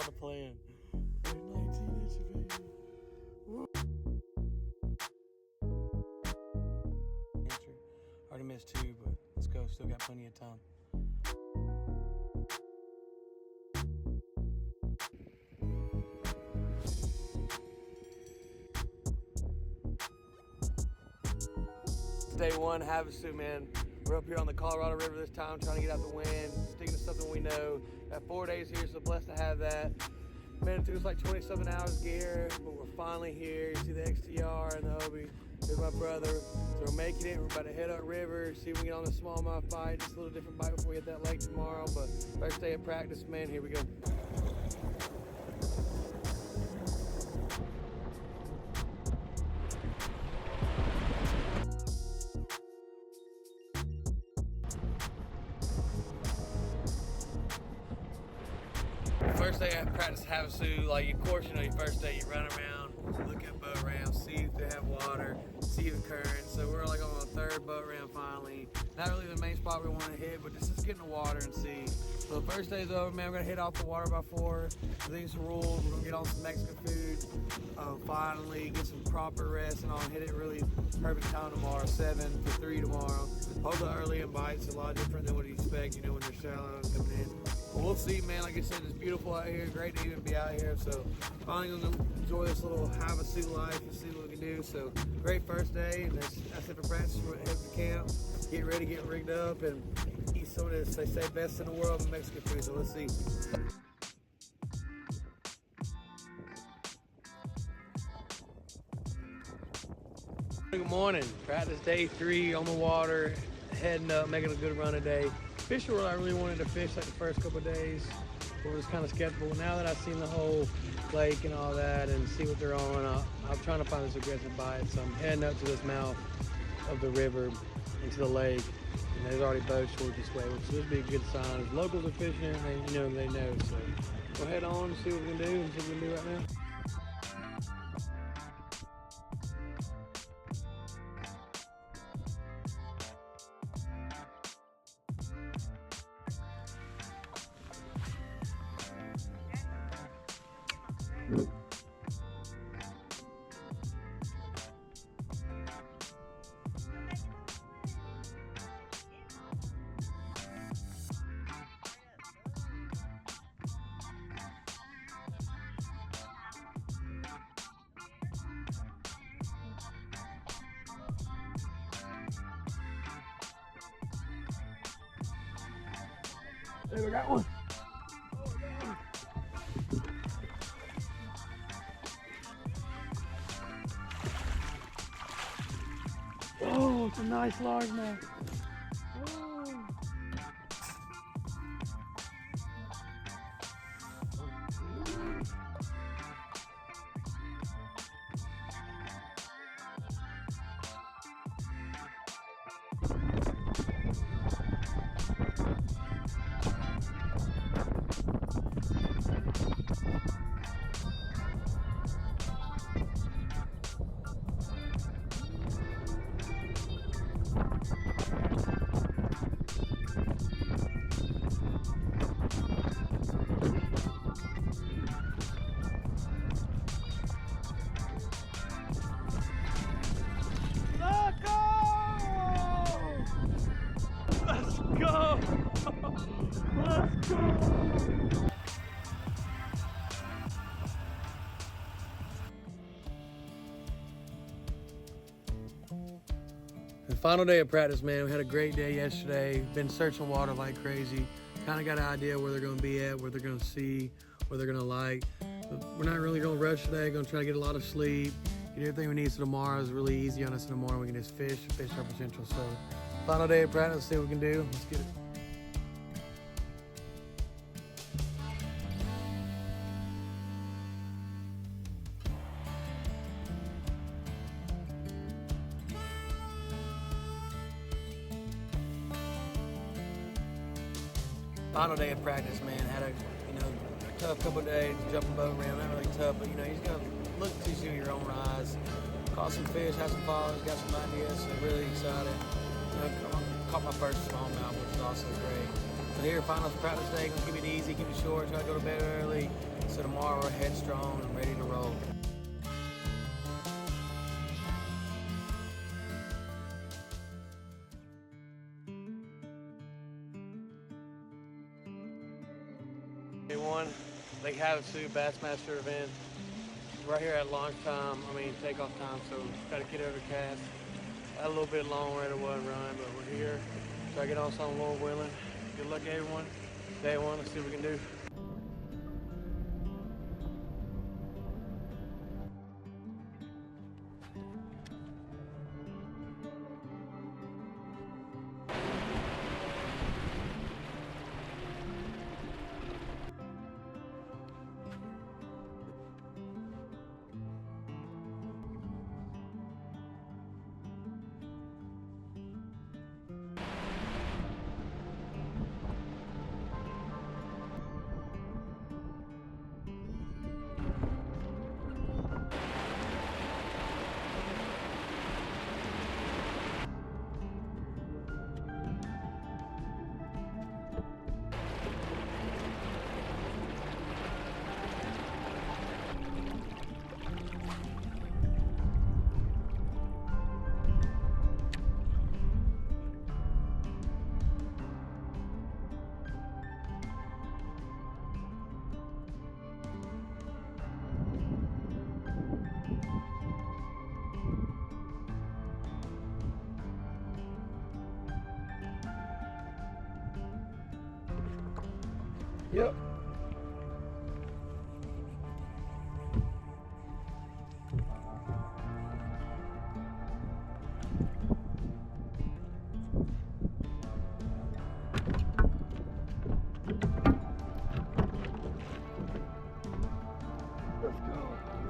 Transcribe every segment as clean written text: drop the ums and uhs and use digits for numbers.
not playing. 19 inch, baby. Woo. Already missed 2, but let's go. Still got plenty of time. Day 1, Havasu, man. We're up here on the Colorado River this time, trying to get out the wind, sticking to something we know. Got 4 days here, so blessed to have that. Man, it took us like 27 hours to get here, but we're finally here. You see the XTR and the Obi. Here's my brother. So we're making it. We're about to head up river, see if we can get on the smallmouth bite. Just a little different bite before we hit that lake tomorrow. But first day of practice, man, here we go. First day I practice Havasu, like of course you know your first day you run around, look at boat ramps, see if they have water, see the current. So we're like on the 3rd boat ramp finally. Not really the main spot we want to hit, but just get in the water and see. So the first day's over, man. We're gonna hit off the water by 4. I think it's the rules. We're gonna get on some Mexican food. Finally get some proper rest and I'll hit it really perfect time tomorrow, 7 to 3 tomorrow. Hold the early and bites a lot different than what you expect, you know, when they're shallow and coming in. But we'll see, man. Like I said, it's beautiful out here. Great to even be out here. So finally gonna enjoy this little Havasu life and see what we can do. So great first day. And that's it for practice. We're heading to camp, get ready, get rigged up, and eat some of this. They say best in the world Mexican food. So let's see. Good morning. Practice day 3 on the water, heading up, making a good run today. Fishing where I really wanted to fish like the first couple of days. I was kind of skeptical. Now that I've seen the whole lake and all that and see what they're on, I'm trying to find this aggressive bite. So I'm heading up to this mouth of the river into the lake. And there's already boats towards this way, which would be a good sign. If locals are fishing, they know. So we'll head on and see what we can do and see what we can do right now. Hey, we got one. Oh, it's a nice largemouth. The final day of practice, man. We had a great day yesterday. Been searching water like crazy. Kind of got an idea where they're going to be at, where they're going to see, where they're going to like. But we're not really going to rush today. Going to try to get a lot of sleep. Get everything we need so tomorrow is really easy on us in the morning. We can just fish our potential. So final day of practice, see what we can do. Let's get it. Final day of practice, man. Had a tough couple of days, jumping boat around, not really tough, but you just gotta look to see with your own eyes. Caught some fish, had some follows, got some ideas, so really excited. Caught my first smallmouth, which is also great. So here, final practice day, gonna keep it easy, keep it short, try to go to bed early, So tomorrow we're headstrong and ready to roll. Day one, Lake Havasu Bassmaster event. Right here at launch time, takeoff time, so got to get over the cast. Had a little bit long right away run, but we're here. Try to get on some Lord willing. Good luck everyone. Day one, let's see what we can do. Yep.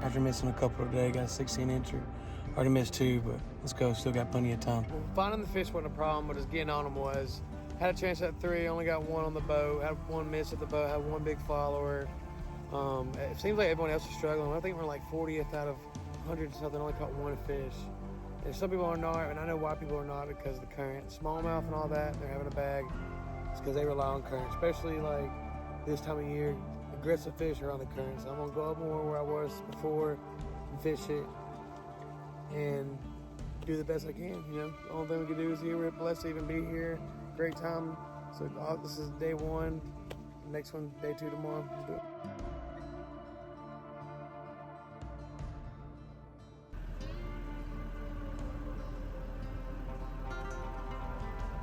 After missing a couple today, got a 16-incher. Already missed 2, but let's go. Still got plenty of time. Well, finding the fish wasn't a problem, but just getting on them was. Had a chance at 3, only got 1 on the boat. Had 1 miss at the boat, had 1 big follower. It seems like everyone else is struggling. I think we're like 40th out of 100 something, only caught 1 fish. And some people are not, and I know why people are not, because of the current. Smallmouth and all that, they're having a bag. It's because they rely on current, especially like this time of year. Aggressive fish are on the current, so I'm gonna go up more where I was before and fish it and do the best I can, you know. The only thing we can do is here. We're blessed to even be here. Great time. So this is day 1. Next one, day 2 tomorrow. Let's do it.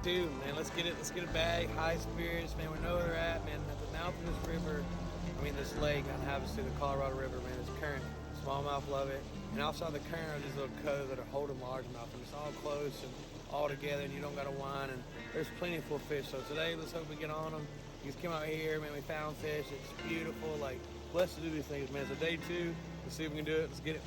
Dude, man, let's get it. Let's get a bag. High spirits, man. We know where they're at, man. At the mouth of this river, this lake on Havasu, the Colorado River, man. This current, smallmouth love it. And also the current are these little coves that are holding largemouth, and it's all close and all together, and you don't got to whine. And there's plenty of fish. So today, let's hope we get on them. You just came out here, man. We found fish. It's beautiful. Like, blessed to do these things, man. So day 2, let's see if we can do it. Let's get it.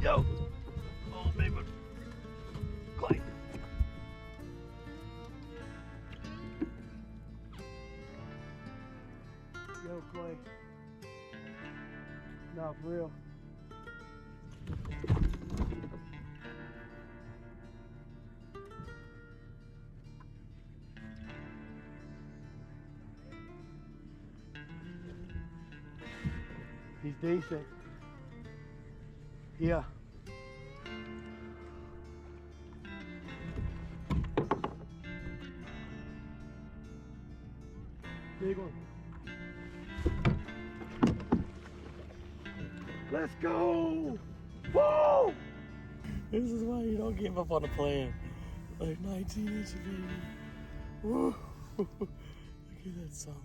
Yo! Oh, baby. Clay. Yo, Clay. No, for real. He's decent. Yeah. Big one. Let's go! Woo! This is why you don't give up on the plan. Like 19 inches, baby. Woo! Look at that song.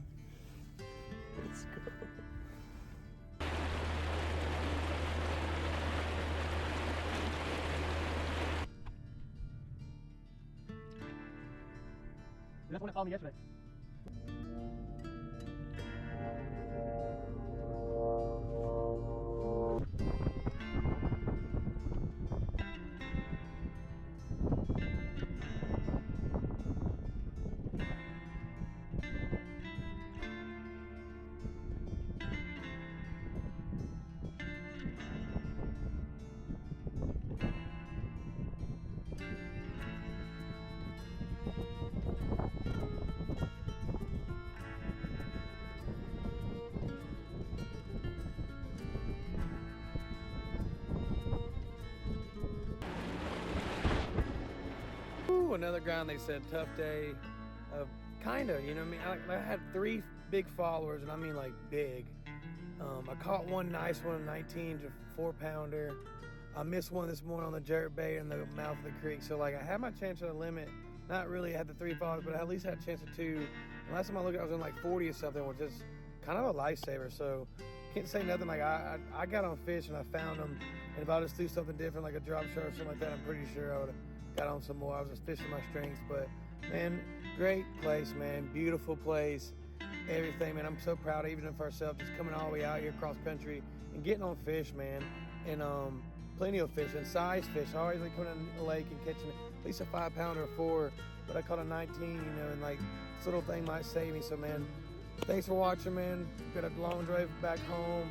Let's go. That's one that followed me yesterday. Another ground, they said tough day of kinda, you know what I mean? I had 3 big followers, and I mean like big. I caught one nice one, 19 to 4-pounder. I missed one this morning on the jerkbait in the mouth of the creek. So like I had my chance at a limit. Not really had the 3 followers, but I at least had a chance of 2. And last time I looked, I was in like 40 or something, which is kind of a lifesaver. So can't say nothing. Like I got on fish and I found them. And if I just do something different, like a drop shot or something like that, I'm pretty sure I would have got on some more. I was just fishing my strengths, but man, great place, man. Beautiful place, everything, man. I'm so proud, even of ourselves, just coming all the way out here across country and getting on fish, man. And plenty of fish and size fish. I always like coming in the lake and catching at least a 5-pounder or 4, but I caught a 19, you know, and like this little thing might save me. So man, thanks for watching, man. Got a long drive back home.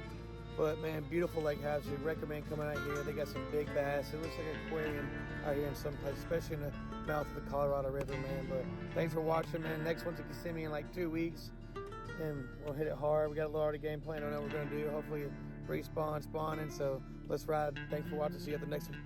But man, beautiful Lake Havasu. Recommend coming out here. They got some big bass. It looks like an aquarium out here in some place, especially in the mouth of the Colorado River, man. But thanks for watching, man. Next one's at Kissimmee in like 2 weeks, and we'll hit it hard. We got a little already game plan on what we're gonna do. Hopefully respawn, spawning. So let's ride. Thanks for watching. See you at the next one.